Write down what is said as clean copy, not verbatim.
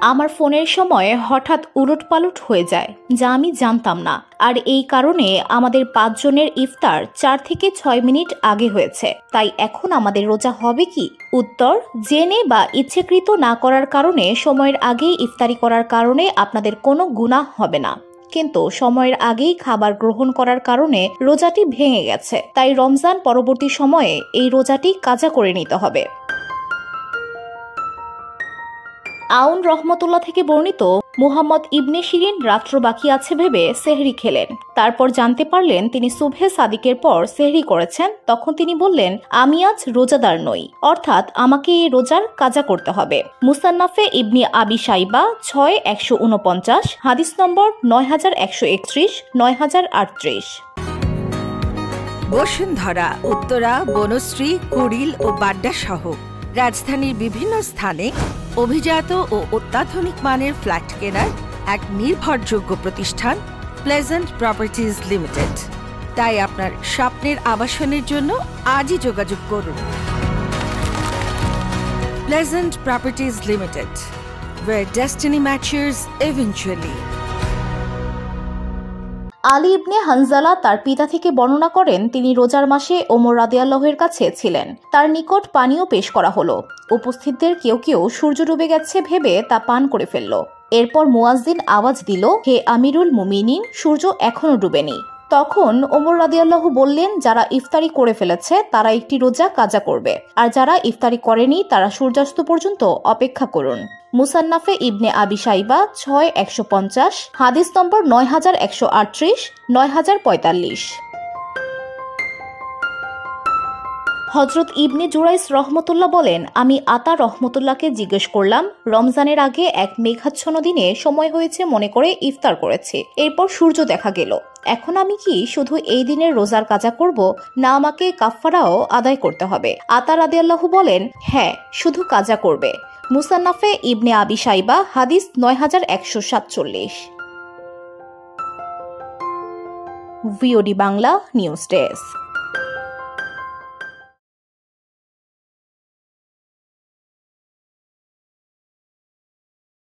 আমার ফোনের সময় হঠাৎ উলটপালট হয়ে যায়, যা আমি জানতাম না। আর এই কারণে আমাদের 5 জনের ইফতার 4 থেকে 6 মিনিট আগে হয়েছে। তাই এখন আমাদের রোজা হবে কি? উত্তর, জেনে বা ইচ্ছেকৃত না করার কারণে সময়ের আগেই ইফতারি করার কারণে আপনাদের কোনো গুনাহ হবে না। কিন্তু সময়ের আগেই খাবার গ্রহণ করার কারণে রোজাটি ভেঙে গেছে। তাই রমজান পরবর্তী সময়ে এই রোজাটি কাজা করে নিতে হবে। আউন রহমতুল্লাহ থেকে বর্ণিত, মুহাম্মদ ইবনে শিরিন রাত্র বাকি আছে ভেবে সেহরি খেলেন। তারপর জানতে পারলেন তিনি সুবহে সাদিকের পর সেহরি করেছেন। তখন তিনি বললেন, আমি আজ রোজাদার নই, অর্থাৎ আমাকে এই রোজার কাজা করতে হবে। মুসান্নাফে ইবনে আবি শাইবা 6149, হাদিস নম্বর 9131, 9038। বসুন্ধরা, উত্তরা, বনশ্রী, কুড়িল ও বাড্ডা সহ রাজধানীর বিভিন্ন স্থানে অভিজাত ও অত্যাধুনিক মানের ফ্ল্যাট কেনার এক নির্ভরযোগ্য প্রতিষ্ঠান প্লেজেন্ট প্রপার্টিজ লিমিটেড। তাই আপনার স্বপ্নের আবাসনের জন্য আজই যোগাযোগ করুন। Pleasant properties limited, where destiny matches eventually। Ali ibn Hanzala তার পিতা থেকে বর্ণনা করেন, তিনি রোজার মাসে ওমর রাদিয়াল্লাহুর কাছে ছিলেন। তার নিকট পানীয় পেশ করা হলো। উপস্থিতদের কেউ কেউ সূর্য ডুবে গেছে ভেবে তা পান করে ফেলল। এরপর মুয়াজ্জিন আওয়াজ দিল, হে আমিরুল মুমিনিন, সূর্য এখনো ডুবেনি। তখন ওমর রাদিয়াল্লাহু বললেন, যারা ইফতারি করে ফেলেছে তারা একটি রোজা কাজা করবে, আর যারা ইফতারি করেনি তারা সূর্যাস্ত পর্যন্ত অপেক্ষা করুন। মুসান্নাফে ইবনে আবি শাইবা 6150, হাদিস নম্বর 9138, 9045। হযরত ইবনে জুরাইস রহমতুল্লাহ বলেন, আমি আতা রহমতুল্লাহকে জিজ্ঞেস করলাম, রমজানের আগে এক মেঘাচ্ছন্ন দিনে সময় হয়েছে মনে করে ইফতার করেছি, এরপর সূর্য দেখা গেল। এখন আমি কি শুধু এই দিনের রোজার কাজা করব, না আমাকে কাফফারাও আদায় করতে হবে? আতা রাদিয়াল্লাহু বলেন, হ্যাঁ, শুধু কাজা করবে। মুসান্নাফে ইবনে আবি শাইবা, হাদিস 9147। VOD Bangla news desk.